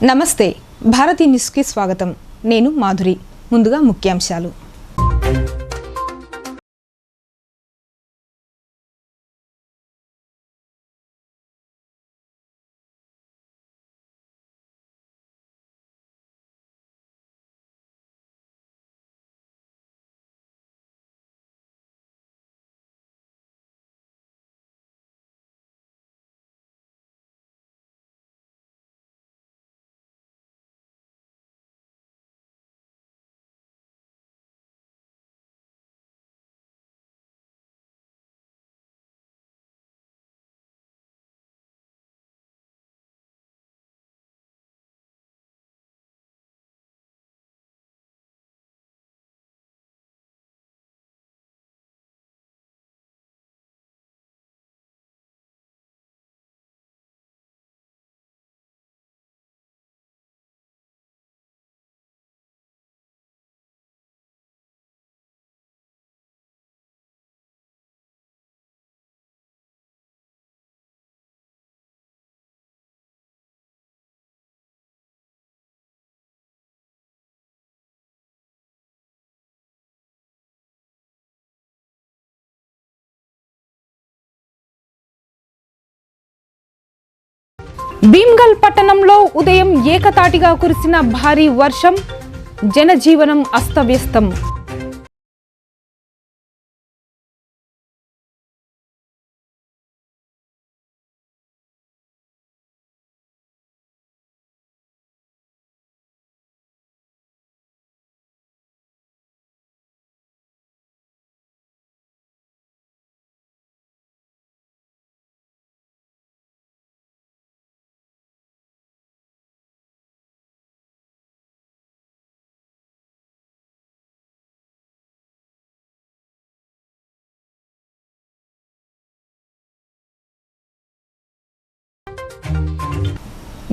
నమస్తే భారతీ న్యూస్ కి స్వాగతం. నేను మాధురి. ముందుగా ముఖ్యాంశాలు. భీమ్గల్ పట్టణంలో ఉదయం ఏకతాటిగా కురిసిన భారీ వర్షం, జనజీవనం అస్తవ్యస్తం.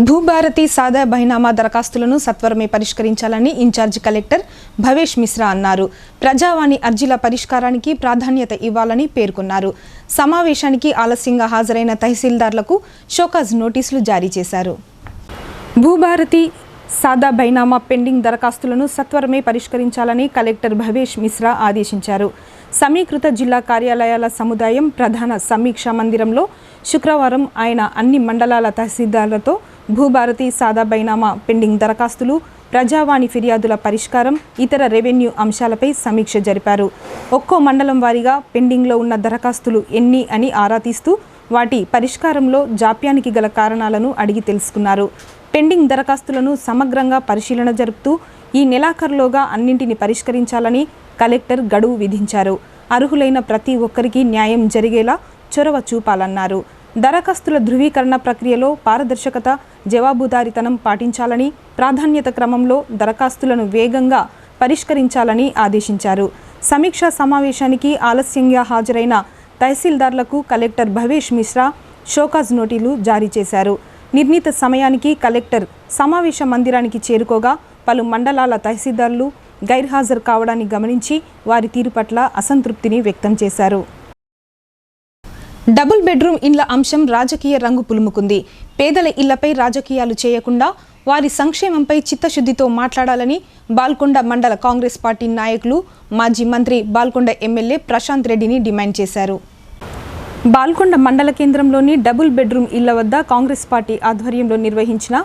భూభారతి సాదా బహినామా దరఖాస్తులను సత్వరమే పరిష్కరించాలని ఇన్ఛార్జి కలెక్టర్ భవేష్ మిశ్రా అన్నారు. ప్రజావాణి అర్జీల పరిష్కారానికి ప్రాధాన్యత ఇవ్వాలని పేర్కొన్నారు. సమావేశానికి ఆలస్యంగా హాజరైన తహసీల్దార్లకు షోకాజ్ నోటీసులు జారీ చేశారు. భూభారతి సాదా బైనామా పెండింగ్ దరఖాస్తులను సత్వరమే పరిష్కరించాలని కలెక్టర్ భవేష్ మిశ్రా ఆదేశించారు. సమీకృత జిల్లా కార్యాలయాల సముదాయం ప్రధాన సమీక్షా మందిరంలో శుక్రవారం ఆయన అన్ని మండలాల తహసీల్దార్లతో భూభారతి సాదా బైనామా పెండింగ్ దరఖాస్తులు, ప్రజావాణి ఫిర్యాదుల పరిష్కారం, ఇతర రెవెన్యూ అంశాలపై సమీక్ష జరిపారు. ఒక్కో మండలం వారీగా పెండింగ్లో ఉన్న దరఖాస్తులు ఎన్ని అని ఆరా తీస్తూ వాటి పరిష్కారంలో జాప్యానికి గల కారణాలను అడిగి తెలుసుకున్నారు. పెండింగ్ దరఖాస్తులను సమగ్రంగా పరిశీలన జరుపుతూ ఈ నెలాఖరులోగా అన్నింటిని పరిష్కరించాలని కలెక్టర్ గడువు విధించారు. అర్హులైన ప్రతి ఒక్కరికి న్యాయం జరిగేలా చొరవ చూపాలన్నారు. దరఖాస్తుల ధృవీకరణ ప్రక్రియలో పారదర్శకత, జవాబుదారీతనం పాటించాలని, ప్రాధాన్యత క్రమంలో దరఖాస్తులను వేగంగా పరిష్కరించాలని ఆదేశించారు. సమీక్షా సమావేశానికి ఆలస్యంగా హాజరైన తహసీల్దార్లకు కలెక్టర్ భవేష్ మిశ్రా షోకాజ్ నోటీసులు జారీ చేశారు. నిర్ణీత సమయానికి కలెక్టర్ సమావేశ మందిరానికి చేరుకోగా పలు మండలాల తహసీల్దార్లు గైర్హాజరు కావడాన్ని గమనించి వారి తీరు పట్ల అసంతృప్తిని వ్యక్తం చేశారు. డబుల్ బెడ్రూమ్ ఇళ్ల అంశం రాజకీయ రంగు పులుముకుంది. పేదల ఇళ్లపై రాజకీయాలు చేయకుండా వారి సంక్షేమంపై చిత్తశుద్ధితో మాట్లాడాలని బాల్కొండ మండల కాంగ్రెస్ పార్టీ నాయకులు మాజీ మంత్రి బాల్కొండ ఎమ్మెల్యే ప్రశాంత్ రెడ్డిని డిమాండ్ చేశారు. బాల్కొండ మండల కేంద్రంలోని డబుల్ బెడ్రూమ్ ఇళ్ల వద్ద కాంగ్రెస్ పార్టీ ఆధ్వర్యంలో నిర్వహించిన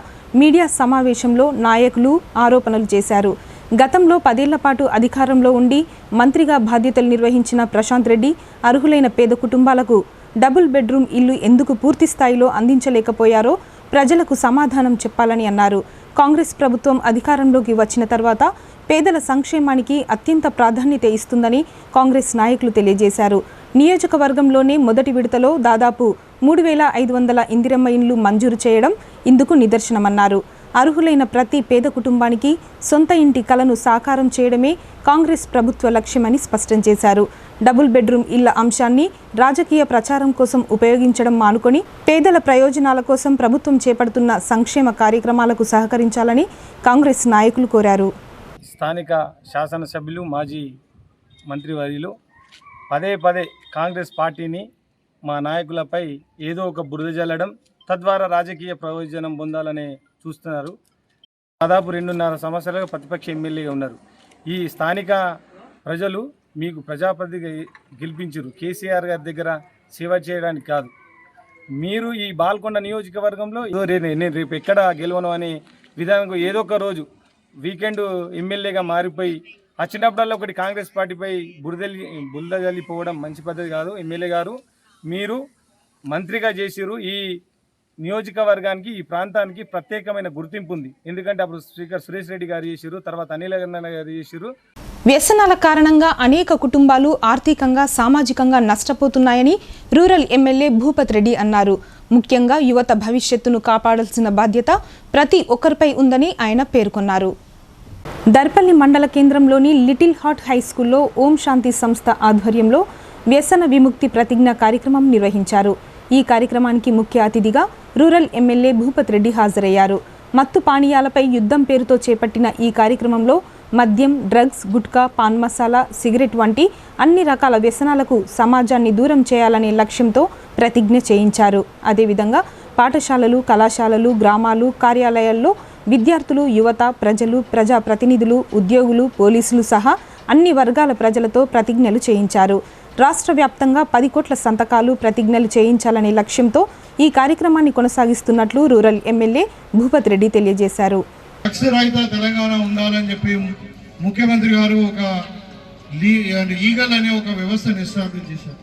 మీడియా సమావేశంలో నాయకులు ఆరోపణలు చేశారు. గతంలో 10 ఏళ్ల పాటు అధికారంలో ఉండి మంత్రిగా బాధ్యతలు నిర్వహించిన ప్రశాంత్ రెడ్డి అర్హులైన పేద కుటుంబాలకు డబుల్ బెడ్రూమ్ ఇల్లు ఎందుకు పూర్తి స్థాయిలో అందించలేకపోయారో ప్రజలకు సమాధానం చెప్పాలని అన్నారు. కాంగ్రెస్ ప్రభుత్వం అధికారంలోకి వచ్చిన తర్వాత పేదల సంక్షేమానికి అత్యంత ప్రాధాన్యత ఇస్తుందని కాంగ్రెస్ నాయకులు తెలియజేశారు. నియోజకవర్గంలోనే మొదటి విడతలో దాదాపు 3500 ఇందిరమ్మ ఇండ్లు మంజూరు చేయడం ఇందుకు నిదర్శనమన్నారు. అర్హులైన ప్రతి పేద కుటుంబానికి సొంత ఇంటి కలను సాకారం చేయడమే కాంగ్రెస్ ప్రభుత్వ లక్ష్యమని స్పష్టం చేశారు. డబుల్ బెడ్రూమ్ ఇళ్ల అంశాన్ని రాజకీయ ప్రచారం కోసం ఉపయోగించడం మానుకొని పేదల ప్రయోజనాల కోసం ప్రభుత్వం చేపడుతున్న సంక్షేమ కార్యక్రమాలకు సహకరించాలని కాంగ్రెస్ నాయకులు కోరారు. స్థానిక శాసనసభ్యులు మాజీ మంత్రివర్యులు పదే కాంగ్రెస్ పార్టీని మా నాయకులపై ఏదో ఒక బురద జల్లడం, తద్వారా రాజకీయ ప్రయోజనం పొందాలని చూస్తున్నారు. దాదాపు 2.5 సంవత్సరాలుగా ప్రతిపక్ష ఎమ్మెల్యేగా ఉన్నారు. ఈ స్థానిక ప్రజలు మీకు ప్రజాప్రతినిధిగా గెలిపించారు. కేసీఆర్ గారి దగ్గర సేవ చేయడానికి కాదు. మీరు ఈ బాల్కొండ నియోజకవర్గంలో నేను రేపు ఎక్కడ గెలవను అనే విధానంగా ఏదో ఒక రోజు వీకెండ్ ఎమ్మెల్యేగా మారిపోయి వచ్చినప్పుడల్లా ఒకటి కాంగ్రెస్ పార్టీపై బురద జల్లిపోవడం మంచి పద్ధతి కాదు. ఎమ్మెల్యే గారు మీరు మంత్రిగా చేసిరు. ఈ నియోజకవర్గానికి ఈ ప్రాంతానికి ప్రత్యేకమైన గుర్తింపు ఉంది. ఎందుకంటే అప్పుడు స్పీకర్ సురేష్ రెడ్డి గారు చేసిరు, తర్వాత అనిల్ గారు చేసిరు. వ్యసనాల కారణంగా అనేక కుటుంబాలు ఆర్థికంగా సామాజికంగా నష్టపోతున్నాయని రూరల్ ఎమ్మెల్యే భూపత్ రెడ్డి అన్నారు. ముఖ్యంగా యువత భవిష్యత్తును కాపాడాల్సిన బాధ్యత ప్రతి ఒక్కరిపై ఉందని ఆయన పేర్కొన్నారు. దర్పల్లి మండల కేంద్రంలోని లిటిల్ హార్ట్ హై స్కూల్లో ఓం శాంతి సంస్థ ఆధ్వర్యంలో వ్యసన విముక్తి ప్రతిజ్ఞ కార్యక్రమం నిర్వహించారు. ఈ కార్యక్రమానికి ముఖ్య అతిథిగా రూరల్ ఎమ్మెల్యే భూపత్ రెడ్డి హాజరయ్యారు. మత్తు పానీయాలపై యుద్ధం పేరుతో చేపట్టిన ఈ కార్యక్రమంలో మద్యం, drugs, gutka, pan masala, cigarette వంటి అన్ని రకాల వ్యసనాలకు సమాజాన్ని దూరం చేయాలనే లక్ష్యంతో ప్రతిజ్ఞ చేయించారు. అదేవిధంగా పాఠశాలలు, కళాశాలలు, గ్రామాలు, కార్యాలయాల్లో విద్యార్థులు, యువత, ప్రజలు, ప్రజాప్రతినిధులు, ఉద్యోగులు, పోలీసులు సహా అన్ని వర్గాల ప్రజలతో ప్రతిజ్ఞలు చేయించారు. రాష్ట్ర వ్యాప్తంగా 10 కోట్ల సంతకాలు ప్రతిజ్ఞలు చేయించాలనే లక్ష్యంతో ఈ కార్యక్రమాన్ని కొనసాగిస్తున్నట్లు రూరల్ ఎమ్మెల్యే భూపత్ రెడ్డి తెలియజేశారు. అక్షరహిత తెలంగాణ ఉండాలని చెప్పి ముఖ్యమంత్రి గారు ఒక ఈగల్ అనే ఒక వ్యవస్థను ఎస్టాబ్లిష్ చేశారు.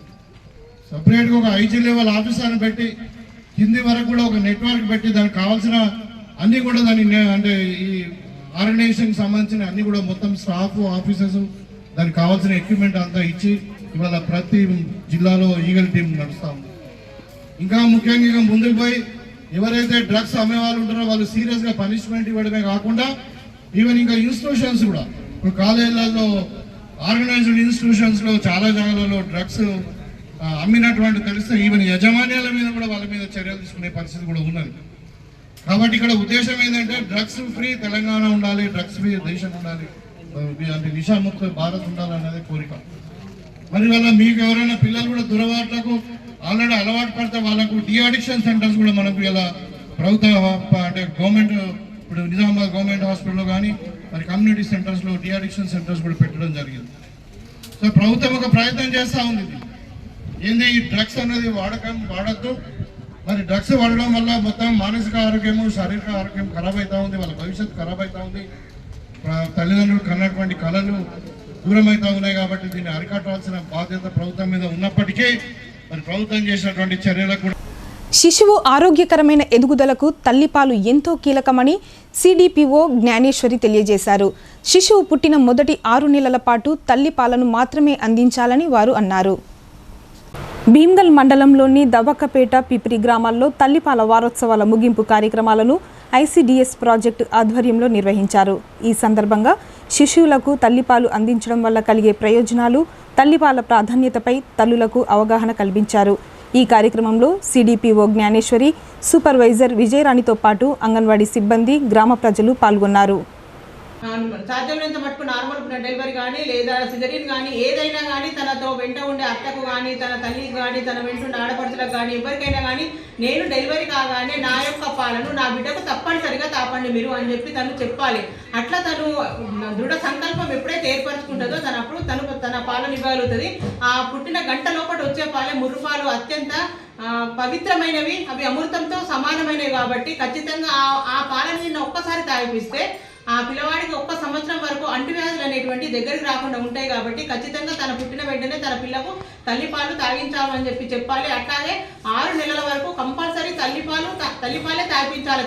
సపరేట్గా ఒక ఐజీ లెవెల్ ఆఫీసర్ని పెట్టి కింది వరకు కూడా ఒక నెట్వర్క్ పెట్టి దానికి కావాల్సిన అన్నీ కూడా అంటే ఈ ఆర్గనైజేషన్కి సంబంధించిన అన్నీ కూడా మొత్తం స్టాఫ్, ఆఫీసర్స్ దానికి కావాల్సిన ఎక్విప్మెంట్ అంతా ఇచ్చి ఇవాళ ప్రతి జిల్లాలో ఈగల్ టీం నడుస్తూ ఉంది. ఇంకా ముఖ్యంగా ఇక ముందుకు పోయి ఎవరైతే డ్రగ్స్ అమ్మే వాళ్ళు ఉంటారో వాళ్ళు సీరియస్గా పనిష్మెంట్ ఇవ్వడమే కాకుండా ఈవెన్ ఇంకా ఇన్స్టిట్యూషన్స్ కూడా ఇప్పుడు కాలేజీలలో ఆర్గనైజ్డ్ ఇన్స్టిట్యూషన్స్లో చాలా జాగాలలో డ్రగ్స్ అమ్మినటువంటి తెలిస్తే ఈవెన్ యజమాన్యాల మీద కూడా వాళ్ళ మీద చర్యలు తీసుకునే పరిస్థితి కూడా ఉన్నది. కాబట్టి ఇక్కడ ఉద్దేశం ఏంటంటే డ్రగ్స్ ఫ్రీ తెలంగాణ ఉండాలి, డ్రగ్స్ ఫ్రీ దేశం ఉండాలి, అంటే నిశాముక్త భారత్ ఉండాలనేది కోరిక. మరి వల్ల మీకు ఎవరైనా పిల్లలు కూడా దురవాట్లకు ఆల్రెడీ అలవాటు పడితే వాళ్ళకు డిఅడిక్షన్ సెంటర్స్ కూడా మనకు ఇలా ప్రభుత్వ అంటే గవర్నమెంట్ ఇప్పుడు నిజామాబాద్ గవర్నమెంట్ హాస్పిటల్లో కానీ మరి కమ్యూనిటీ సెంటర్స్లో డిఅడిక్షన్ సెంటర్స్ కూడా పెట్టడం జరిగింది. సో ప్రభుత్వం ఒక ప్రయత్నం చేస్తూ ఉంది. ఏంది ఈ డ్రగ్స్ అనేది వాడద్దు. మరి డ్రగ్స్ వాడడం వల్ల మొత్తం మానసిక ఆరోగ్యము, శారీరక ఆరోగ్యం ఖరాబ్ అవుతూ ఉంది, వాళ్ళ భవిష్యత్తు ఖరాబ్ అవుతూ ఉంది, తల్లిదండ్రులు కన్నటువంటి కళలు దూరం అవుతూ ఉన్నాయి. కాబట్టి దీన్ని అరికట్టాల్సిన బాధ్యత ప్రభుత్వం మీద ఉన్నప్పటికీ మరి ప్రభుత్వం చేసినటువంటి చర్యలకు కూడా శిశువు ఆరోగ్యకరమైన ఎదుగుదలకు తల్లిపాలు ఎంతో కీలకమని సిడిపిఓ జ్ఞానేశ్వరి తెలియజేశారు. శిశువు పుట్టిన మొదటి 6 నెలల పాటు తల్లిపాలను మాత్రమే అందించాలని వారు అన్నారు. భీమ్గల్ మండలంలోని దవ్వకపేట, పిపిరి గ్రామాల్లో తల్లిపాల వారోత్సవాల ముగింపు కార్యక్రమాలను ఐసిడిఎస్ ప్రాజెక్టు ఆధ్వర్యంలో నిర్వహించారు. ఈ సందర్భంగా శిశువులకు తల్లిపాలు అందించడం వల్ల కలిగే ప్రయోజనాలు, తల్లిపాల ప్రాధాన్యతపై తల్లులకు అవగాహన కల్పించారు. ఈ కార్యక్రమంలో సిడిపిఓ జ్ఞానేశ్వరి, సూపర్వైజర్ విజయరాణితో పాటు అంగన్వాడీ సిబ్బంది, గ్రామ ప్రజలు పాల్గొన్నారు. సాధ్యమైనంత మటుకు నార్మల్ డెలివరీ కానీ లేదా సిజరీన్ కానీ ఏదైనా కానీ తనతో వెంట ఉండే అత్తకు కానీ, తన తల్లికి కానీ, తన వెంట ఉండే ఆడపడుచులకు కానీ, ఎవరికైనా కానీ నేను డెలివరీ కాగానే నా యొక్క పాలను నా బిడ్డకు తప్పనిసరిగా తాపండి మీరు అని చెప్పి తను చెప్పాలి. అట్లా తను దృఢ సంకల్పం ఎప్పుడైతే ఏర్పరచుకుంటుందో తన పాలను ఇవ్వగలుగుతుంది. ఆ పుట్టిన గంట లోపల వచ్చే పాలే ముర్రుపాలు అత్యంత పవిత్రమైనవి, అవి అమృతంతో సమానమైనవి. కాబట్టి ఖచ్చితంగా ఆ పాలని నిన్న ఒక్కసారి తాగిపిస్తే ఆ పిల్లవాడికి 1 సంవత్సరం వరకు అంటువ్యాధులు అనేటువంటి దగ్గరికి రాకుండా ఉంటాయి. కాబట్టి ఖచ్చితంగా తన పుట్టిన వెంటనే తన పిల్లకు తల్లిపాలు తాగించాలని చెప్పాలి. అట్లాగే 6 నెలల వరకు కంపల్సరీ తల్లిపాలే తాగించాలి.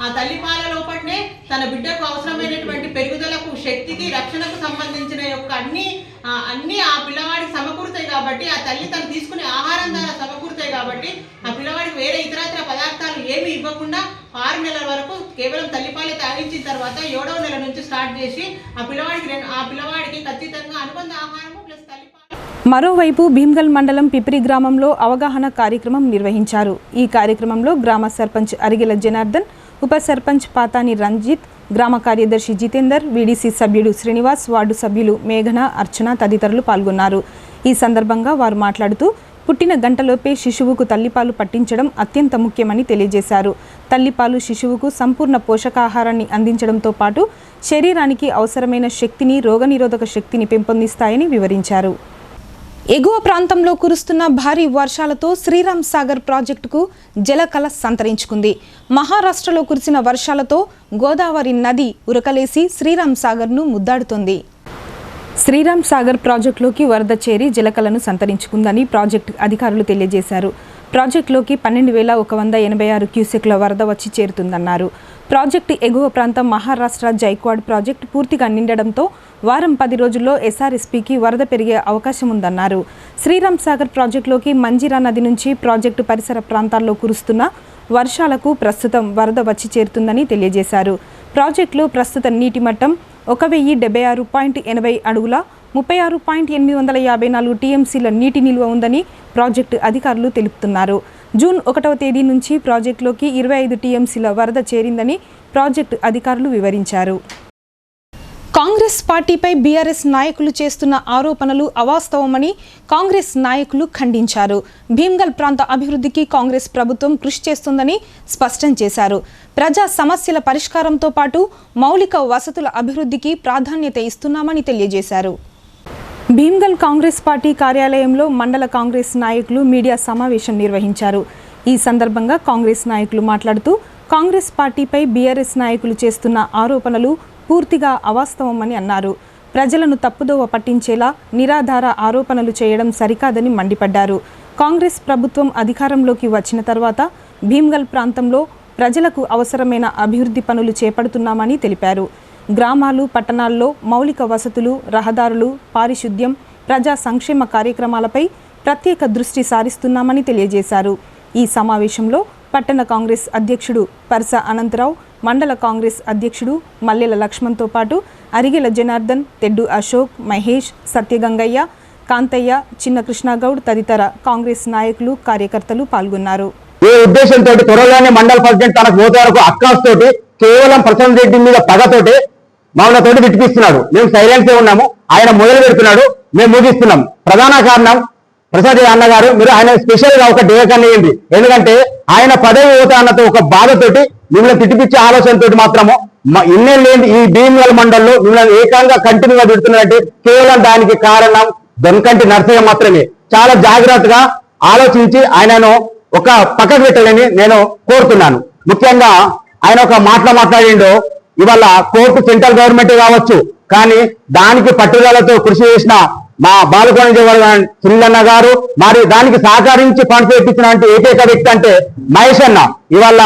ఆ తల్లిపాల లోపలనే తన బిడ్డకు అవసరమైనటువంటి పెరుగుదలకు, శక్తికి, రక్షణకు సంబంధించిన యొక్క అన్ని ఆ పిల్లవాడికి సమకూరుతాయి. కాబట్టి ఆ తల్లి తను తీసుకునే ఆహారం ద్వారా సమకూరుతాయి. కాబట్టి ఆ పిల్లవాడికి వేరే ఇతరత్ర పదార్థాలు ఏమి ఇవ్వకుండా 6 నెలల వరకు కేవలం తల్లిపాలే తాగించిన తర్వాత 7వ నెల నుంచి స్టార్ట్ చేసి ఆ పిల్లవాడికి ఖచ్చితంగా అనుబంధ ఆహారము ప్లస్ తల్లిపాలు. మరోవైపు భీమ్గల్ మండలం పిపిరి గ్రామంలో అవగాహన కార్యక్రమం నిర్వహించారు. ఈ కార్యక్రమంలో గ్రామ సర్పంచ్ అరిగెల జనార్దన్, ఉప సర్పంచ్ పాతాని రంజిత్, గ్రామ కార్యదర్శి జితేందర్, వీడీసీ సభ్యుడు శ్రీనివాస్, వార్డు సభ్యులు మేఘన, అర్చన తదితరులు పాల్గొన్నారు. ఈ సందర్భంగా వారు మాట్లాడుతూ పుట్టిన గంటలోపే శిశువుకు తల్లిపాలు పట్టించడం అత్యంత ముఖ్యమని తెలియజేశారు. తల్లిపాలు శిశువుకు సంపూర్ణ పోషకాహారాన్ని అందించడంతో పాటు శరీరానికి అవసరమైన శక్తిని, రోగనిరోధక శక్తిని పెంపొందిస్తాయని వివరించారు. ఎగువ ప్రాంతంలో కురుస్తున్న భారీ వర్షాలతో శ్రీరామ్ సాగర్ ప్రాజెక్టుకు జలకళ సంతరించుకుంది. మహారాష్ట్రలో కురిసిన వర్షాలతో గోదావరి నది ఉరకలేసి శ్రీరామ్ సాగర్ను ముద్దాడుతోంది. శ్రీరామ్ సాగర్ ప్రాజెక్టులోకి వరద చేరి జలకళను సంతరించుకుందని ప్రాజెక్టు అధికారులు తెలియజేశారు. ప్రాజెక్టులోకి 12,186 క్యూసెక్ల వరద వచ్చి చేరుతుందన్నారు. ప్రాజెక్టు ఎగువ ప్రాంతం మహారాష్ట్ర జైక్వాడ్ ప్రాజెక్టు పూర్తిగా నిండడంతో వారం 10 రోజుల్లో ఎస్ఆర్ఎస్పీకి వరద పెరిగే అవకాశం ఉందన్నారు. శ్రీరామ్ సాగర్ ప్రాజెక్టులోకి మంజీరా నది నుంచి ప్రాజెక్టు పరిసర ప్రాంతాల్లో కురుస్తున్న వర్షాలకు ప్రస్తుతం వరద వచ్చి చేరుతుందని తెలియజేశారు. ప్రాజెక్టులో ప్రస్తుత నీటి మట్టం 1076.80 అడుగుల 36.854 టీఎంసీల నీటి నిల్వ ఉందని ప్రాజెక్టు అధికారులు తెలుపుతున్నారు. జూన్ 1వ తేదీ నుంచి ప్రాజెక్టులోకి 25 టీఎంసీల వరద చేరిందని ప్రాజెక్టు అధికారులు వివరించారు. కాంగ్రెస్ పార్టీపై బీఆర్ఎస్ నాయకులు చేస్తున్న ఆరోపణలు అవాస్తవమని కాంగ్రెస్ నాయకులు ఖండించారు. భీమ్గల్ ప్రాంత అభివృద్ధికి కాంగ్రెస్ ప్రభుత్వం కృషి చేస్తుందని స్పష్టం చేశారు. ప్రజా సమస్యల పరిష్కారంతో పాటు మౌలిక వసతుల అభివృద్ధికి ప్రాధాన్యత ఇస్తున్నామని తెలియజేశారు. భీమ్గల్ కాంగ్రెస్ పార్టీ కార్యాలయంలో మండల కాంగ్రెస్ నాయకులు మీడియా సమావేశం నిర్వహించారు. ఈ సందర్భంగా కాంగ్రెస్ నాయకులు మాట్లాడుతూ కాంగ్రెస్ పార్టీపై బీఆర్ఎస్ నాయకులు చేస్తున్న ఆరోపణలు పూర్తిగా అవాస్తవమని అన్నారు. ప్రజలను తప్పుదోవ పట్టించేలా నిరాధార ఆరోపణలు చేయడం సరికాదని మండిపడ్డారు. కాంగ్రెస్ ప్రభుత్వం అధికారంలోకి వచ్చిన తర్వాత భీమ్గల్ ప్రాంతంలో ప్రజలకు అవసరమైన అభివృద్ధి పనులు చేపడుతున్నామని తెలిపారు. గ్రామాలు, పట్టణాల్లో మౌలిక వసతులు, రహదారులు, పారిశుద్ధ్యం, ప్రజా సంక్షేమ కార్యక్రమాలపై ప్రత్యేక దృష్టి సారిస్తున్నామని తెలియజేశారు. ఈ సమావేశంలో పట్టణ కాంగ్రెస్ అధ్యక్షుడు పర్స అనంతరావు, మండల కాంగ్రెస్ అధ్యక్షుడు మల్లెల లక్ష్మణ్తో పాటు అరిగెల జనార్దన్, తెడ్డు అశోక్, మహేష్, సత్యగంగయ్య, కాంతయ్య, చిన్న కృష్ణగౌడ్ తదితర కాంగ్రెస్ నాయకులు, కార్యకర్తలు పాల్గొన్నారు. ఈ ఉద్దేశంతో త్వరలోనే మండల ప్రెసిడెంట్ తనకు ఓటు వరకు అక్కాస్ తోటి కేవలం ప్రశాంత్ రెడ్డి మీద పగతోటి మౌనతోటి విడిపిస్తున్నాడు. మేము సైలెన్సే ఉన్నాము. ఆయన మొదలు పెడుతున్నాడు, మేము ముగిస్తున్నాం. ప్రధాన కారణం ప్రసాద్ అన్నగారు, మీరు ఆయన స్పెషల్ గా ఒక డేకన్ వేయండి. ఎందుకంటే ఆయన పదవి ఓట అన్నతో ఒక బాధతోటి మిమ్మల్ని తిట్టిపిచ్చే ఆలోచనతో మాత్రము ఇన్నేళ్ళేంటి ఈ భీమ్గల్ మండల్లో మిమ్మల్ని ఏకంగా కంటిన్యూగా పెడుతున్నారంటే కేవలం దానికి కారణం దొనకంటి నర్సయ్య మాత్రమే. చాలా జాగ్రత్తగా ఆలోచించి ఆయనను ఒక పక్కకు పెట్టాలని నేను కోరుతున్నాను. ముఖ్యంగా ఆయన ఒక మాట్లాడిండు, ఇవాళ కోర్టు సెంట్రల్ గవర్నమెంట్ కావచ్చు, కానీ దానికి పట్టుదలతో కృషి చేసిన మా బాలకోని సునీలన్న గారు, మరి దానికి సహకరించి ఫండ్స్ తెప్పించిన ఏకైక వ్యక్తి అంటే మహేష్ అన్న. ఇవాళ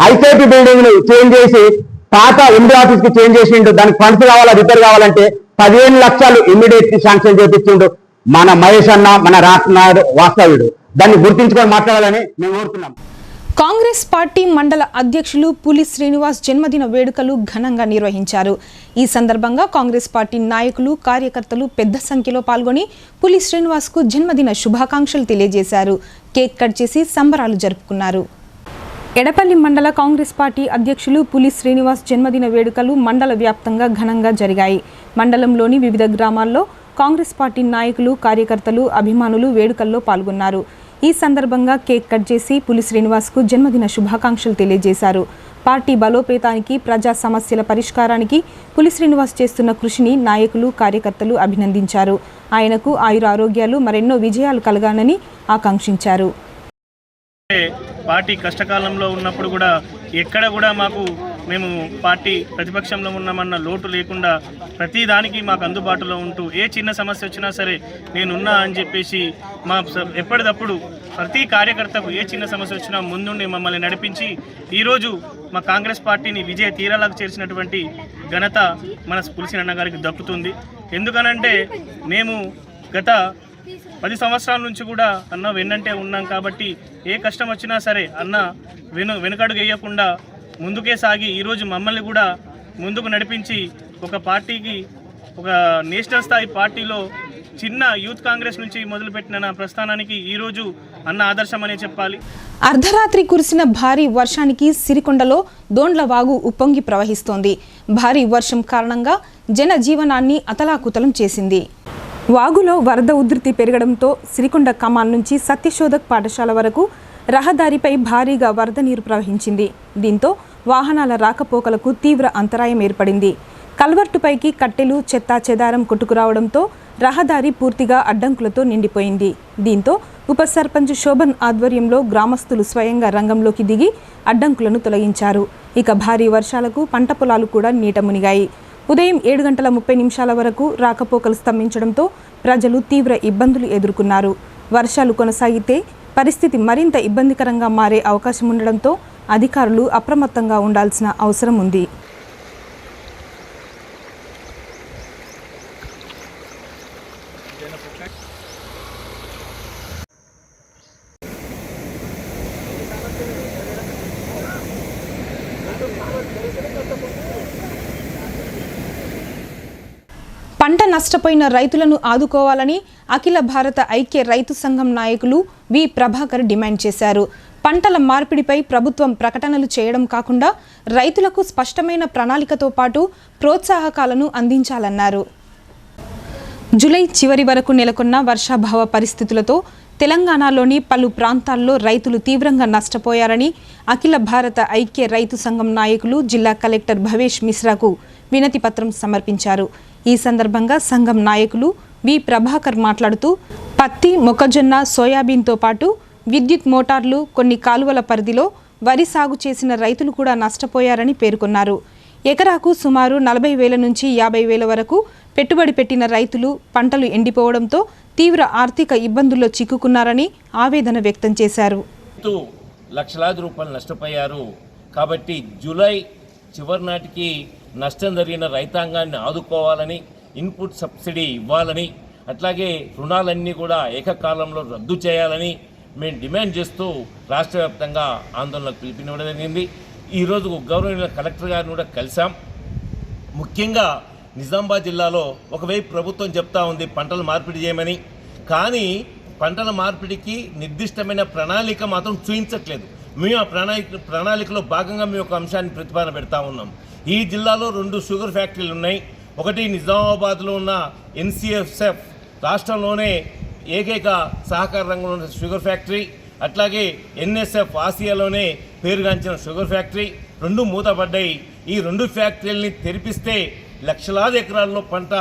ఐసీఐపీ బిల్డింగ్ ను చేంజ్ చేసి పాత ఎండి ఆఫీస్ కి చేంజ్ చేసిండు. దానికి ఫండ్స్ కావాలా, రిపేర్ కావాలంటే 15 లక్షలు ఇమ్మీడియట్ కి శాంక్షన్ చేపించిండు మన మహేష్ అన్న, మన రాష్ట్ర వాస్తవ్యుడు. దాన్ని గుర్తించుకొని మాట్లాడాలని మేము కోరుతున్నాం. కాంగ్రెస్ పార్టీ మండల అధ్యక్షులు పులి శ్రీనివాస్ జన్మదిన వేడుకలు ఘనంగా నిర్వహించారు. ఈ సందర్భంగా కాంగ్రెస్ పార్టీ నాయకులు, కార్యకర్తలు పెద్ద సంఖ్యలో పాల్గొని పులి శ్రీనివాస్కు జన్మదిన శుభాకాంక్షలు తెలియజేశారు. కేక్ కట్ చేసి సంబరాలు జరుపుకున్నారు. ఎడపల్లి మండల కాంగ్రెస్ పార్టీ అధ్యక్షులు పులి శ్రీనివాస్ జన్మదిన వేడుకలు మండల వ్యాప్తంగా ఘనంగా జరిగాయి. మండలంలోని వివిధ గ్రామాల్లో కాంగ్రెస్ పార్టీ నాయకులు, కార్యకర్తలు, అభిమానులు వేడుకల్లో పాల్గొన్నారు. ఈ సందర్భంగా కేక్ కట్ చేసి పులి శ్రీనివాస్కు జన్మదిన శుభాకాంక్షలు తెలియజేశారు. పార్టీ బలోపేతానికి, ప్రజా సమస్యల పరిష్కారానికి పులి శ్రీనివాస్ చేస్తున్న కృషిని నాయకులు, కార్యకర్తలు అభినందించారు. ఆయనకు ఆయురారోగ్యాలు, మరెన్నో విజయాలు కలగాలని ఆకాంక్షించారు. పార్టీ కష్టకాలంలో ఉన్నప్పుడు కూడా ఎక్కడ కూడా మేము పార్టీ ప్రతిపక్షంలో ఉన్నామన్న లోటు లేకుండా ప్రతి దానికి మాకు అందుబాటులో ఉంటూ ఏ చిన్న సమస్య వచ్చినా సరే నేనున్నా అని చెప్పేసి ఎప్పటికప్పుడు ప్రతి కార్యకర్తకు ఏ చిన్న సమస్య వచ్చినా ముందుండి మమ్మల్ని నడిపించి ఈరోజు మా కాంగ్రెస్ పార్టీని విజయ తీరాలకు చేర్చినటువంటి ఘనత మన పులిసిన అన్న గారికి దక్కుతుంది. ఎందుకనంటే మేము గత 10 సంవత్సరాల నుంచి కూడా అన్న వెన్నంటే ఉన్నాం కాబట్టి ఏ కష్టం వచ్చినా సరే అన్న వెనుకడుగు వేయకుండా ముందుకే సాగి ఈరోజు మమ్మల్ని కూడా ముందుకు నడిపించి ఒక పార్టీకి, ఒక నేషనల్ స్థాయి పార్టీలో చిన్న యూత్ కాంగ్రెస్ నుంచి మొదలుపెట్టిన ప్రస్థానానికి ఈరోజు అన్న ఆదర్శం అనే చెప్పాలి. అర్ధరాత్రి కురిసిన భారీ వర్షానికి సిరికొండలో దోండ్ల వాగు ఉప్పొంగి ప్రవహిస్తోంది. భారీ వర్షం కారణంగా జనజీవనాన్ని అతలాకుతలం చేసింది. వాగులో వరద ఉధృతి పెరగడంతో సిరికొండ కమాన్ నుంచి సత్యశోధక్ పాఠశాల వరకు రహదారిపై భారీగా వరద నీరు ప్రవహించింది. దీంతో వాహనాల రాకపోకలకు తీవ్ర అంతరాయం ఏర్పడింది. కల్వర్టుపైకి కట్టెలు, చెత్తా చెదారం కొట్టుకురావడంతో రహదారి పూర్తిగా అడ్డంకులతో నిండిపోయింది. దీంతో ఉప సర్పంచ్ శోభన్ ఆధ్వర్యంలో గ్రామస్తులు స్వయంగా రంగంలోకి దిగి అడ్డంకులను తొలగించారు. ఇక భారీ వర్షాలకు పంట పొలాలు కూడా నీట మునిగాయి. ఉదయం 7:30 వరకు రాకపోకలు స్తంభించడంతో ప్రజలు తీవ్ర ఇబ్బందులు ఎదుర్కొన్నారు. వర్షాలు కొనసాగితే పరిస్థితి మరింత ఇబ్బందికరంగా మారే అవకాశం ఉండడంతో అధికారులు అప్రమత్తంగా ఉండాల్సిన అవసరం ఉంది. పంట నష్టపోయిన రైతులను ఆదుకోవాలని అఖిల భారత ఐక్య రైతు సంఘం నాయకులు వి ప్రభాకర్ డిమాండ్ చేశారు. పంటల మార్పిడిపై ప్రభుత్వం ప్రకటనలు చేయడం కాకుండా రైతులకు స్పష్టమైన ప్రణాళికతో పాటు ప్రోత్సాహకాలను అందించాలన్నారు. జూలై చివరి వరకు నెలకొన్న వర్షాభావ పరిస్థితులతో తెలంగాణలోని పలు ప్రాంతాల్లో రైతులు తీవ్రంగా నష్టపోయారని అఖిల భారత ఐక్య రైతు సంఘం నాయకులు జిల్లా కలెక్టర్ భవేష్ మిశ్రాకు వినతి పత్రం సమర్పించారు. ఈ సందర్భంగా సంఘం నాయకులు వి ప్రభాకర్ మాట్లాడుతూ పత్తి, మొక్కజొన్న, సోయాబీన్తో పాటు విద్యుత్ మోటార్లు, కొన్ని కాలువల పరిధిలో వరి సాగు చేసిన రైతులు కూడా నష్టపోయారని పేర్కొన్నారు. ఎకరాకు సుమారు 40,000 నుంచి 50,000 వరకు పెట్టుబడి పెట్టిన రైతులు పంటలు ఎండిపోవడంతో తీవ్ర ఆర్థిక ఇబ్బందుల్లో చిక్కుకున్నారని ఆవేదన వ్యక్తం చేశారు. లక్షలాది రూపాయలు నష్టపోయారు. కాబట్టి జూలై చివరి నాటికి నష్టం జరిగిన రైతాంగాన్ని ఆదుకోవాలని, ఇన్పుట్ సబ్సిడీ ఇవ్వాలని, అట్లాగే రుణాలన్నీ కూడా ఏకకాలంలో రద్దు చేయాలని మేము డిమాండ్ చేస్తూ రాష్ట్ర వ్యాప్తంగా ఆందోళనకు పిలుపునివ్వడం జరిగింది. ఈరోజు గౌరవనీయ కలెక్టర్ గారిని కూడా కలిసాం. ముఖ్యంగా నిజామాబాద్ జిల్లాలో ఒకవైపు ప్రభుత్వం చెప్తా ఉంది పంటలు మార్పిడి చేయమని, కానీ పంటల మార్పిడికి నిర్దిష్టమైన ప్రణాళిక మాత్రం చూపించట్లేదు. మేము ఆ ప్రణాళికలో భాగంగా మేము ఒక అంశాన్ని ప్రతిపాదన పెడతా ఉన్నాం. ఈ జిల్లాలో 2 షుగర్ ఫ్యాక్టరీలు ఉన్నాయి. ఒకటి నిజామాబాద్లో ఉన్న NCFF, రాష్ట్రంలోనే ఏకైక సహకార రంగంలో ఉన్న షుగర్ ఫ్యాక్టరీ, అట్లాగే NSF ఆసియాలోనే పేరుగాంచిన షుగర్ ఫ్యాక్టరీ, 2 మూతపడ్డాయి. ఈ 2 ఫ్యాక్టరీలని తెరిపిస్తే లక్షలాది ఎకరాల్లో పంట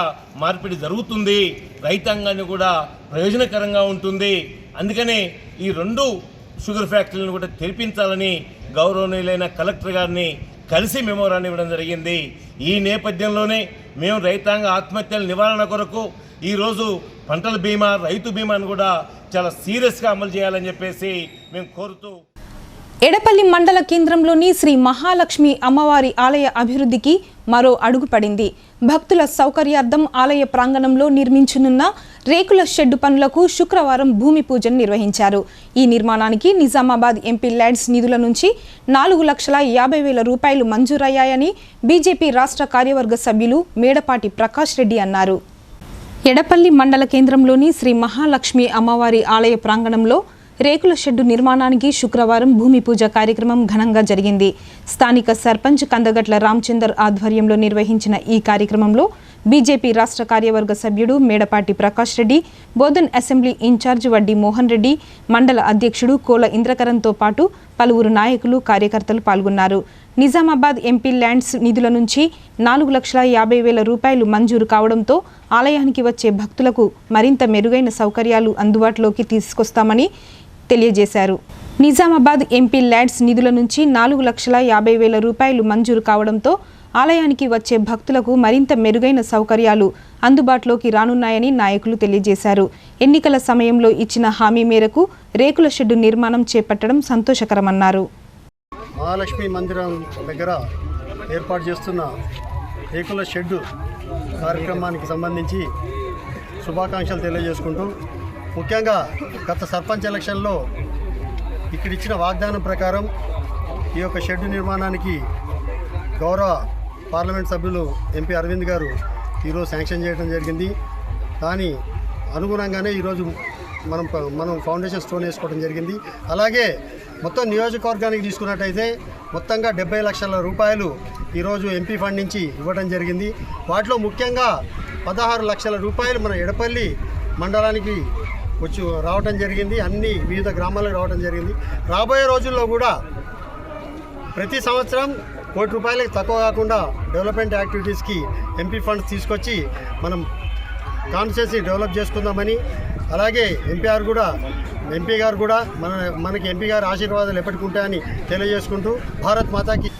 మార్పిడి జరుగుతుంది, రైతాంగాన్ని కూడా ప్రయోజనకరంగా ఉంటుంది. అందుకనే ఈ 2 షుగర్ ఫ్యాక్టరీలను కూడా తెరిపించాలని గౌరవనీయులైన కలెక్టర్ గారిని కలిసి మెమోరాన్ని ఇవ్వడం జరిగింది. ఈ నేపథ్యంలోనే మేము రైతాంగ ఆత్మహత్యల నివారణ కొరకు ఈరోజు పంటల బీమా, రైతు బీమాను కూడా చాలా సీరియస్గా అమలు చేయాలని చెప్పేసి మేము కోరుతూ ఎడపల్లి మండల కేంద్రంలోని శ్రీ మహాలక్ష్మి అమ్మవారి ఆలయ అభివృద్ధికి మరో అడుగు పడింది. భక్తుల సౌకర్యార్థం ఆలయ ప్రాంగణంలో నిర్మించనున్న రేకుల షెడ్డు పనులకు శుక్రవారం భూమి పూజను నిర్వహించారు. ఈ నిర్మాణానికి నిజామాబాద్ ఎంపీ ల్యాడ్స్ నిధుల నుంచి 4,50,000 రూపాయలు మంజూరయ్యాయని బీజేపీ రాష్ట్ర కార్యవర్గ సభ్యులు మేడపాటి ప్రకాష్ రెడ్డి అన్నారు. ఎడపల్లి మండల కేంద్రంలోని శ్రీ మహాలక్ష్మి అమ్మవారి ఆలయ ప్రాంగణంలో రేకుల షెడ్డు నిర్మాణానికి శుక్రవారం భూమి పూజ కార్యక్రమం ఘనంగా జరిగింది. స్థానిక సర్పంచ్ కందగట్ల రామచందర్ ఆధ్వర్యంలో నిర్వహించిన ఈ కార్యక్రమంలో బీజేపీ రాష్ట్ర కార్యవర్గ సభ్యుడు మేడపాటి ప్రకాష్ రెడ్డి, బోధన్ అసెంబ్లీ ఇన్ఛార్జ్ వడ్డీ మోహన్ రెడ్డి, మండల అధ్యక్షుడు కోల ఇంద్రకరణ్తో పాటు పలువురు నాయకులు, కార్యకర్తలు పాల్గొన్నారు. నిజామాబాద్ ఎంపీ ల్యాండ్స్ నిధుల నుంచి 4,50,000 రూపాయలు మంజూరు కావడంతో ఆలయానికి వచ్చే భక్తులకు మరింత మెరుగైన సౌకర్యాలు అందుబాటులోకి తీసుకొస్తామని తెలియజేశారు. నిజామాబాద్ ఎంపీ ల్యాడ్స్ నిధుల నుంచి 4,50,000 రూపాయలు మంజూరు కావడంతో ఆలయానికి వచ్చే భక్తులకు మరింత మెరుగైన సౌకర్యాలు అందుబాటులోకి రానున్నాయని నాయకులు తెలియజేశారు. ఎన్నికల సమయంలో ఇచ్చిన హామీ మేరకు రేకుల షెడ్డు నిర్మాణం చేపట్టడం సంతోషకరమన్నారు. మహాలక్ష్మి మందిరం దగ్గర ఏర్పాటు చేస్తున్న రేకుల షెడ్డు కార్యక్రమానికి సంబంధించి శుభాకాంక్షలు తెలియజేసుకుంటూ, ముఖ్యంగా గత సర్పంచ్ ఎలక్షన్లో ఇక్కడ ఇచ్చిన వాగ్దానం ప్రకారం ఈ యొక్క షెడ్డు నిర్మాణానికి గౌరవ పార్లమెంట్ సభ్యులు ఎంపీ అరవింద్ గారు ఈరోజు శాంక్షన్ చేయడం జరిగింది. దాని అనుగుణంగానే ఈరోజు మనం ఫౌండేషన్ స్టోన్ వేసుకోవడం జరిగింది. అలాగే మొత్తం నియోజకవర్గానికి తీసుకున్నట్టయితే మొత్తంగా 70 లక్షల రూపాయలు ఈరోజు ఎంపీ ఫండ్ నుంచి ఇవ్వడం జరిగింది. వాటిలో ముఖ్యంగా 16 లక్షల రూపాయలు మన ఎడపల్లి మండలానికి రావటం జరిగింది. అన్ని వివిధ గ్రామాలకు రావటం జరిగింది. రాబోయే రోజుల్లో కూడా ప్రతి సంవత్సరం ₹1 కోటి తక్కువ కాకుండా డెవలప్మెంట్ యాక్టివిటీస్కి ఎంపీ ఫండ్స్ తీసుకొచ్చి మనం కాన్స్టిట్యూన్సీ డెవలప్ చేసుకుందామని, అలాగే ఎంపీ గారు కూడా మనకి ఎంపీ గారి ఆశీర్వాదాలు ఎప్పటికీ ఉంటాయని తెలియజేసుకుంటూ భారత్ మాతాకి.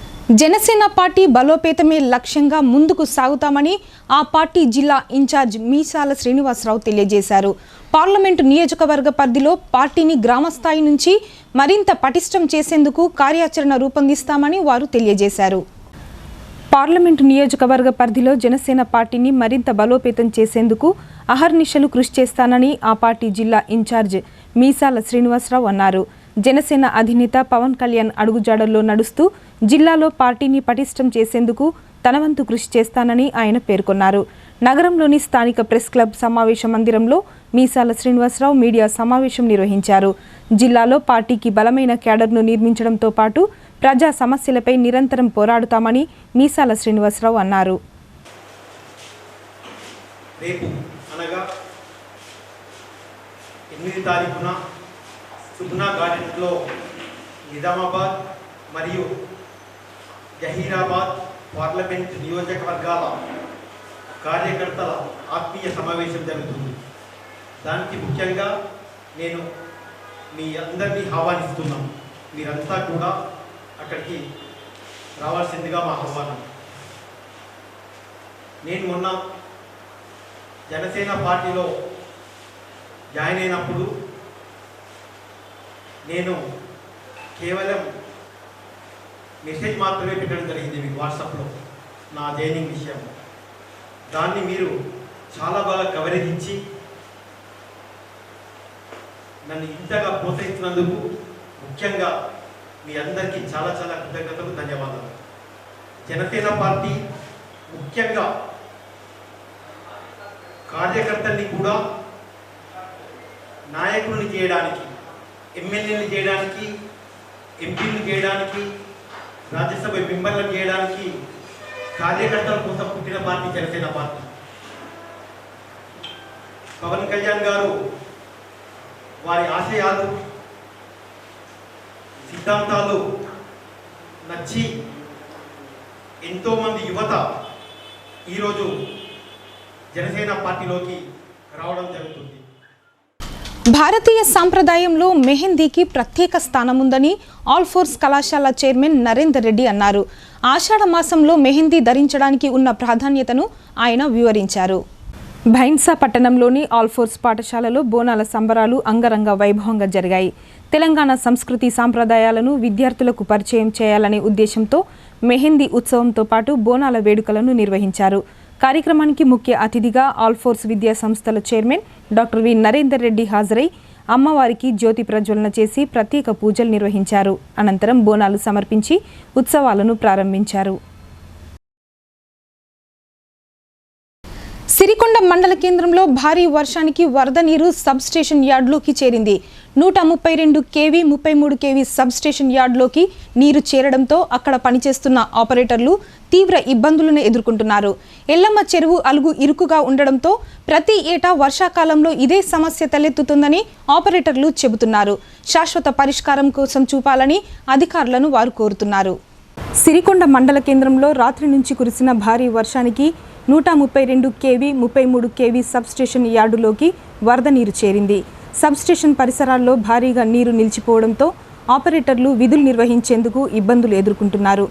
జనసేన పార్టీ బలోపేతమే లక్ష్యంగా ముందుకు సాగుతామని ఆ పార్టీ జిల్లా ఇన్ఛార్జ్ మీసాల శ్రీనివాసరావు తెలియజేశారు. పార్లమెంటు నియోజకవర్గ పరిధిలో పార్టీని గ్రామస్థాయి నుంచి మరింత పటిష్టం చేసేందుకు కార్యాచరణ రూపొందిస్తామని వారు తెలియజేశారు. పార్లమెంటు నియోజకవర్గ పరిధిలో జనసేన పార్టీని మరింత బలోపేతం చేసేందుకు అహర్నిశలు కృషి చేస్తానని ఆ పార్టీ జిల్లా ఇన్ఛార్జ్ మీసాల శ్రీనివాసరావు అన్నారు. జనసేన అధినేత పవన్ కళ్యాణ్ అడుగుజాడల్లో నడుస్తూ జిల్లాలో పార్టీని పటిష్టం చేసేందుకు తన వంతు కృషి చేస్తానని ఆయన పేర్కొన్నారు. నగరంలోని స్థానిక ప్రెస్ క్లబ్ సమావేశ మందిరంలో మీసాల శ్రీనివాసరావు మీడియా సమావేశం నిర్వహించారు. జిల్లాలో పార్టీకి బలమైన క్యాడర్ను నిర్మించడంతో పాటు ప్రజా సమస్యలపై నిరంతరం పోరాడుతామని మీసాల శ్రీనివాసరావు అన్నారు. రేపు అనగా 8 తారీఖున సుబ్నా గార్డెన్స్లో నిజామాబాద్ మరియు జహీరాబాద్ పార్లమెంట్ నియోజకవర్గాల కార్యకర్తల ఆత్మీయ సమావేశం జరుగుతుంది. దానికి ముఖ్యంగా నేను మీ అందరినీ ఆహ్వానిస్తున్నాను. మీరంతా కూడా అక్కడికి రావాల్సిందిగా మా ఆహ్వానం. నేను మొన్న జనసేన పార్టీలో జాయిన్ అయినప్పుడు నేను కేవలం మెసేజ్ మాత్రమే పెట్టడం జరిగింది మీకు వాట్సాప్లో నా జాయినింగ్ విషయం. దాన్ని మీరు చాలా బాగా కవరేజ్ ఇచ్చి నన్ను ఇంతగా ప్రోత్సహిస్తున్నందుకు ముఖ్యంగా మీ అందరికీ చాలా చాలా కృతజ్ఞతలు, ధన్యవాదాలు. జనసేన పార్టీ ముఖ్యంగా కార్యకర్తల్ని కూడా నాయకుల్ని చేయడానికి, ఎమ్మెల్యేలు చేయడానికి, ఎంపీలు చేయడానికి, రాజ్యసభ మెంబర్లను చేయడానికి కార్యకర్తల కోసం పుట్టిన పార్టీ జనసేన పార్టీ. పవన్ కళ్యాణ్ గారు వారి ఆశయాలు, సిద్ధాంతాలు నచ్చి ఎంతోమంది యువత ఈరోజు జనసేన పార్టీలోకి రావడం జరుగుతుంది. భారతీయ సాంప్రదాయంలో మెహందీకి ప్రత్యేక స్థానం ఉందని ఆల్ ఫోర్స్ కళాశాల చైర్మన్ నరేందర్ రెడ్డి అన్నారు. ఆషాఢ మాసంలో మెహందీ ధరించడానికి ఉన్న ప్రాధాన్యతను ఆయన వివరించారు. భైన్సా పట్టణంలోని ఆల్ ఫోర్స్ పాఠశాలలో బోనాల సంబరాలు అంగరంగ వైభవంగా జరిగాయి. తెలంగాణ సంస్కృతి సాంప్రదాయాలను విద్యార్థులకు పరిచయం చేయాలనే ఉద్దేశంతో మెహందీ ఉత్సవంతో పాటు బోనాల వేడుకలను నిర్వహించారు. కార్యక్రమానికి ముఖ్య అతిథిగా ఆల్ ఫోర్స్ విద్యా సంస్థల chairman doctor V Narender Reddy హాజరై అమ్మవారికి జ్యోతి ప్రజ్వలన చేసి ప్రత్యేక పూజలు నిర్వహించారు. అనంతరం బోనాలు సమర్పించి ఉత్సవాలను ప్రారంభించారు. సిరికొండ మండల కేంద్రంలో భారీ వర్షానికి వరద నీరు సబ్ స్టేషన్ యార్డ్లోకి చేరింది. 132 kV 33 kV సబ్ స్టేషన్ యార్డ్లోకి నీరు చేరడంతో అక్కడ పనిచేస్తున్న ఆపరేటర్లు తీవ్ర ఇబ్బందులను ఎదుర్కొంటున్నారు. ఎల్లమ్మ చెరువు అలుగు ఇరుకుగా ఉండడంతో ప్రతి ఏటా వర్షాకాలంలో ఇదే సమస్య తలెత్తుతుందని ఆపరేటర్లు చెబుతున్నారు. శాశ్వత పరిష్కారం కోసం చూపాలని అధికారులను వారు కోరుతున్నారు. సిరికొండ మండల కేంద్రంలో రాత్రి నుంచి కురిసిన భారీ వర్షానికి 132 kV 33 kV సబ్ స్టేషన్ యార్డులోకి వరద నీరు చేరింది. సబ్ స్టేషన్ పరిసరాల్లో భారీగా నీరు నిలిచిపోవడంతో ఆపరేటర్లు విధులు నిర్వహించేందుకు ఇబ్బందులు ఎదుర్కొంటున్నారు.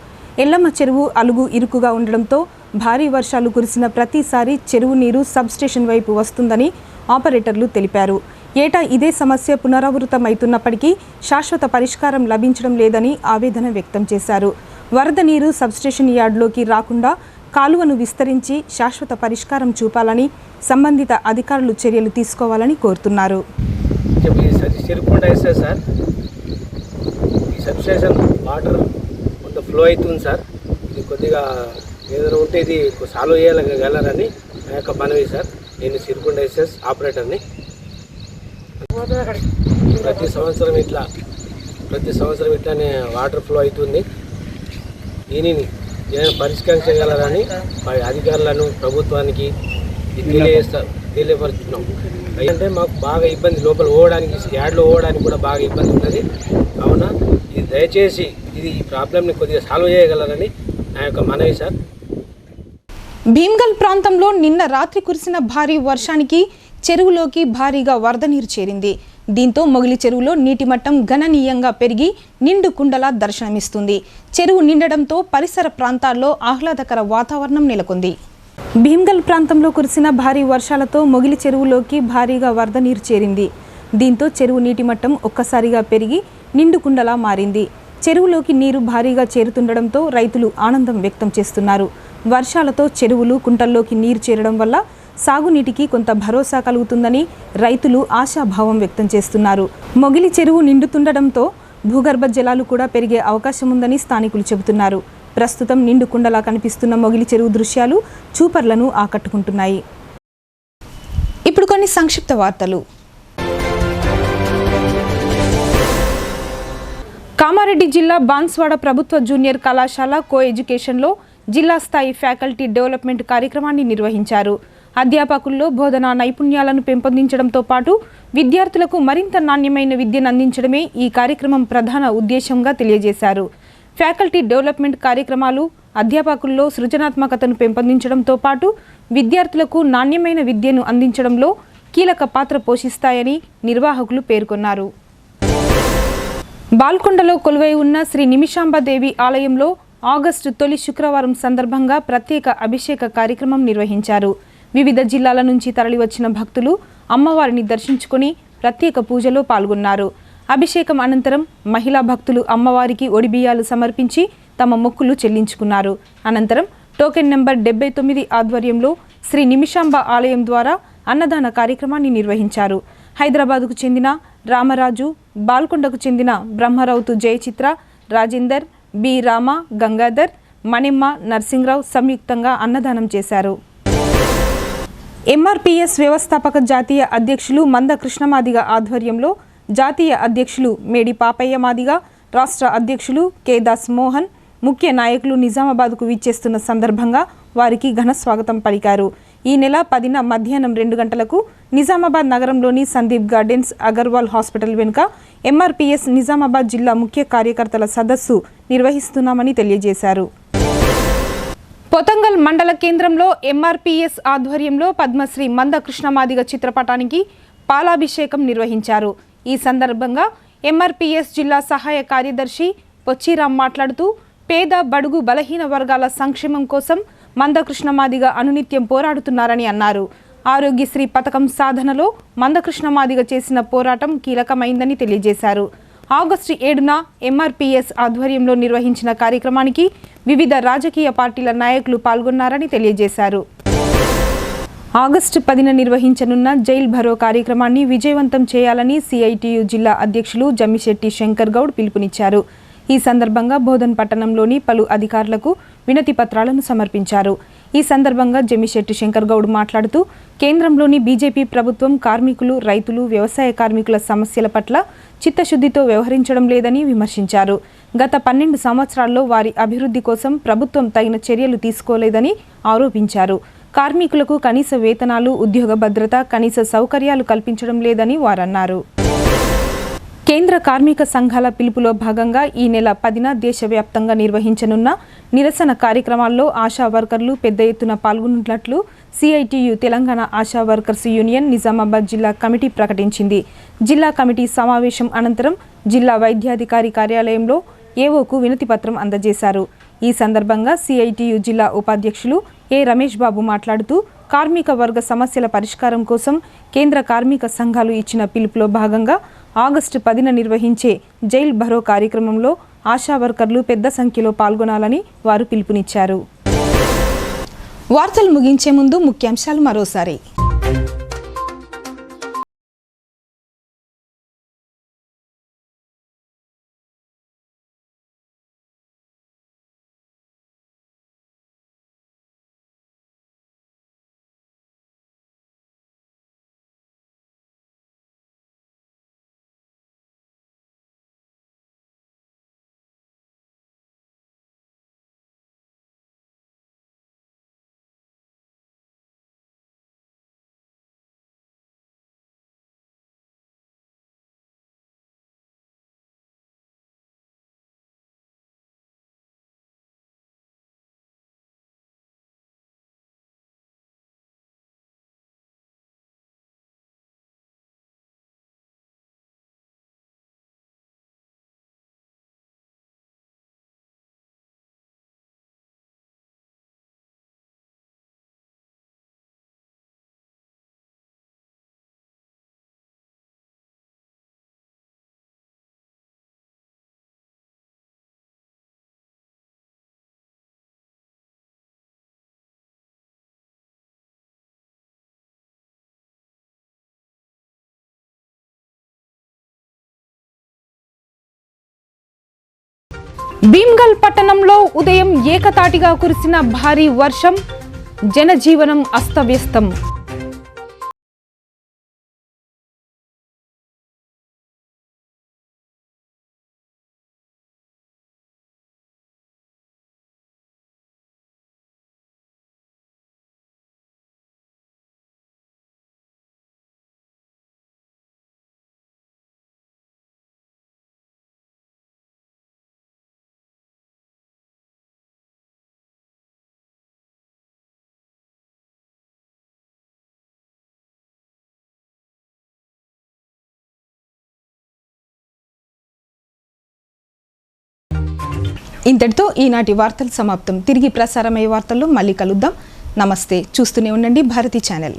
ఎల్లమ్మ చెరువు అలుగు ఇరుకుగా ఉండడంతో భారీ వర్షాలు కురిసిన ప్రతిసారి చెరువు నీరు సబ్ స్టేషన్ వైపు వస్తుందని ఆపరేటర్లు తెలిపారు. ఏటా ఇదే సమస్య పునరావృతమవుతున్నప్పటికీ శాశ్వత పరిష్కారం లభించడం లేదని ఆవేదన వ్యక్తం చేశారు. వరద నీరు సబ్ స్టేషన్ యార్డులోకి రాకుండా కాలువను విస్తరించి శాశ్వత పరిష్కారం చూపాలని సంబంధిత అధికారులు చర్యలు తీసుకోవాలని కోరుతున్నారు. సిరికొండ వేస్తే సార్ ఈ సబ్స్టేషన్ వాటర్ కొంత ఫ్లో అవుతుంది సార్. ఇది కొద్దిగా ఏదైనా ఉంటే ఇది సాల్వ్ చేయగలరని నా యొక్క మనవి సార్. నేను సిరికొండ ఎస్ఎస్ ఆపరేటర్ని. ప్రతి సంవత్సరం ఇట్లానే వాటర్ ఫ్లో అవుతుంది. దీనిని ఏదైనా పరిష్కరించగలరని అధికారులను ప్రభుత్వానికి తెలియపరుచుతున్నాం. అంటే మాకు బాగా ఇబ్బంది, లోపల పోవడానికి యాడ్లో పోవడానికి కూడా బాగా ఇబ్బంది ఉన్నది. కావున ఇది దయచేసి ఈ ప్రాబ్లంని కొద్దిగా సాల్వ్ చేయగలరని నా యొక్క మనవి సార్. భీమ్గల్ ప్రాంతంలో నిన్న రాత్రి కురిసిన భారీ వర్షానికి చెరువులోకి భారీగా వరద నీరు చేరింది. దీంతో మొగిలి చెరువులో నీటి మట్టం గణనీయంగా పెరిగి నిండు కుండలా దర్శనమిస్తుంది. చెరువు నిండడంతో పరిసర ప్రాంతాల్లో ఆహ్లాదకర వాతావరణం నెలకొంది. భీమ్గల్ ప్రాంతంలో కురిసిన భారీ వర్షాలతో మొగిలి చెరువులోకి భారీగా వరద నీరు చేరింది. దీంతో చెరువు నీటి మట్టం ఒక్కసారిగా పెరిగి నిండు కుండలా మారింది. చెరువులోకి నీరు భారీగా చేరుతుండడంతో రైతులు ఆనందం వ్యక్తం చేస్తున్నారు. వర్షాలతో చెరువులు కుంటల్లోకి నీరు చేరడం వల్ల సాగునీటికి కొంత భరోసా కలుగుతుందని రైతులు ఆశాభావం వ్యక్తం చేస్తున్నారు. మొగిలి చెరువు నిండుతుండడంతో భూగర్భ జలాలు కూడా పెరిగే అవకాశం ఉందని స్థానికులు చెబుతున్నారు. ప్రస్తుతం నిండు కుండలా కనిపిస్తున్న మొగిలి చెరువు దృశ్యాలు చూపర్లను ఆకట్టుకుంటున్నాయి. ఇప్పుడు కొన్ని సంక్షిప్త వార్తలు. కామారెడ్డి జిల్లా బాన్స్వాడ ప్రభుత్వ జూనియర్ కళాశాల కో ఎడ్యుకేషన్లో జిల్లా స్థాయి ఫ్యాకల్టీ డెవలప్మెంట్ కార్యక్రమాన్ని నిర్వహించారు. అధ్యాపకుల్లో బోధనా నైపుణ్యాలను పెంపొందించడంతో పాటు విద్యార్థులకు మరింత నాణ్యమైన విద్యను అందించడమే ఈ కార్యక్రమం ప్రధాన ఉద్దేశంగా తెలియజేశారు. ఫ్యాకల్టీ డెవలప్మెంట్ కార్యక్రమాలు అధ్యాపకుల్లో సృజనాత్మకతను పెంపొందించడంతో పాటు విద్యార్థులకు నాణ్యమైన విద్యను అందించడంలో కీలక పాత్ర పోషిస్తాయని నిర్వాహకులు పేర్కొన్నారు. బాల్కొండలో కొలువై ఉన్న శ్రీ నిమిషాంబదేవి ఆలయంలో ఆగస్టు తొలి శుక్రవారం సందర్భంగా ప్రత్యేక అభిషేక కార్యక్రమం నిర్వహించారు. వివిధ జిల్లాల నుంచి తరలివచ్చిన భక్తులు అమ్మవారిని దర్శించుకుని ప్రత్యేక పూజలో పాల్గొన్నారు. అభిషేకం అనంతరం మహిళా భక్తులు అమ్మవారికి ఒడిబియ్యాలు సమర్పించి తమ మొక్కులు చెల్లించుకున్నారు. అనంతరం టోకెన్ నెంబర్ 79 ఆధ్వర్యంలో శ్రీ నిమిషాంబ ఆలయం ద్వారా అన్నదాన కార్యక్రమాన్ని నిర్వహించారు. హైదరాబాద్కు చెందిన రామరాజు, బాల్కొండకు చెందిన బ్రహ్మరౌతు జయచిత్ర, రాజేందర్, బి రామ, గంగాధర్, మణిమ్మ, నర్సింగ్రావు సంయుక్తంగా అన్నదానం చేశారు. ఎంఆర్పీఎస్ వ్యవస్థాపక జాతీయ అధ్యక్షులు మంద కృష్ణమాదిగ ఆధ్వర్యంలో జాతీయ అధ్యక్షులు మేడి పాపయ్య మాదిగ, రాష్ట్ర అధ్యక్షులు కె దాస్ మోహన్, ముఖ్య నాయకులు నిజామాబాద్కు విచ్చేస్తున్న సందర్భంగా వారికి ఘన స్వాగతం పలికారు. ఈ నెల 10న మధ్యాహ్నం 2 గంటలకు నిజామాబాద్ నగరంలోని సందీప్ గార్డెన్స్, అగర్వాల్ హాస్పిటల్ వెనుక ఎంఆర్పీఎస్ నిజామాబాద్ జిల్లా ముఖ్య కార్యకర్తల సదస్సు నిర్వహిస్తున్నామని తెలియజేశారు. పొతంగల్ మండల కేంద్రంలో ఎంఆర్పీఎస్ ఆధ్వర్యంలో పద్మశ్రీ మంద కృష్ణమాదిగ చిత్రపటానికి పాలాభిషేకం నిర్వహించారు. ఈ సందర్భంగా ఎంఆర్పీఎస్ జిల్లా సహాయ కార్యదర్శి పొచ్చిరామ్ మాట్లాడుతూ పేద, బడుగు, బలహీన వర్గాల సంక్షేమం కోసం మంద కృష్ణమాదిగ అనునిత్యం పోరాడుతున్నారని అన్నారు. ఆరోగ్యశ్రీ పథకం సాధనలో మంద కృష్ణమాదిగ చేసిన పోరాటం కీలకమైందని తెలియజేశారు. ఆగస్టు 7న ఎంఆర్పీఎస్ ఆధ్వర్యంలో నిర్వహించిన కార్యక్రమానికి వివిధ రాజకీయ పార్టీల నాయకులు పాల్గొన్నారని తెలియజేశారు. ఆగస్టు 10న నిర్వహించనున్న జైల్ భరో కార్యక్రమాన్ని విజయవంతం చేయాలని సిఐటియు జిల్లా అధ్యక్షులు జమ్మిశెట్టి శంకర్ గౌడ్ పిలుపునిచ్చారు. ఈ సందర్భంగా బోధన్ పట్టణంలోని పలు అధికారులకు వినతి పత్రాలను సమర్పించారు. ఈ సందర్భంగా జమ్మిశెట్టి శంకర్ గౌడ్ మాట్లాడుతూ కేంద్రంలోని బీజేపీ ప్రభుత్వం కార్మికులు, రైతులు, వ్యవసాయ కార్మికుల సమస్యల పట్ల చిత్తశుద్ధితో వ్యవహరించడం లేదని విమర్శించారు. గత 12 సంవత్సరాల్లో వారి అభివృద్ధి కోసం ప్రభుత్వం తగిన చర్యలు తీసుకోలేదని ఆరోపించారు. కార్మికులకు కనీస వేతనాలు, ఉద్యోగ భద్రత, కనీస సౌకర్యాలు కల్పించడం లేదని వారన్నారు. కేంద్ర కార్మిక సంఘాల పిలుపులో భాగంగా ఈ నెల 10న దేశవ్యాప్తంగా నిర్వహించనున్న నిరసన కార్యక్రమాల్లో ఆశా వర్కర్లు పెద్ద ఎత్తున పాల్గొన్నట్లు సిఐటియు తెలంగాణ ఆశా వర్కర్స్ యూనియన్ నిజామాబాద్ జిల్లా కమిటీ ప్రకటించింది. జిల్లా కమిటీ సమావేశం అనంతరం జిల్లా వైద్యాధికారి కార్యాలయంలో ఏఓకు వినతి పత్రం అందజేశారు. ఈ సందర్భంగా సిఐటియు జిల్లా ఉపాధ్యక్షులు ఏ రమేష్ బాబు మాట్లాడుతూ కార్మిక వర్గ సమస్యల పరిష్కారం కోసం కేంద్ర కార్మిక సంఘాలు ఇచ్చిన పిలుపులో భాగంగా ఆగస్టు 10న నిర్వహించే జైల్ భరో కార్యక్రమంలో ఆశా వర్కర్లు పెద్ద సంఖ్యలో పాల్గొనాలని వారు పిలుపునిచ్చారు. వార్తలు ముగించే ముందు ముఖ్యాంశాలు మరోసారి. భీమ్గల్ పట్టణంలో ఉదయం ఏకతాటిగా కురిసిన భారీ వర్షం, జనజీవనం అస్తవ్యస్తం. ఇంతటితో ఈనాటి వార్తలు సమాప్తం. తిరిగి ప్రసారమయ్యే వార్తల్లో మళ్ళీ కలుద్దాం. నమస్తే. చూస్తూనే ఉండండి భారతి ఛానల్.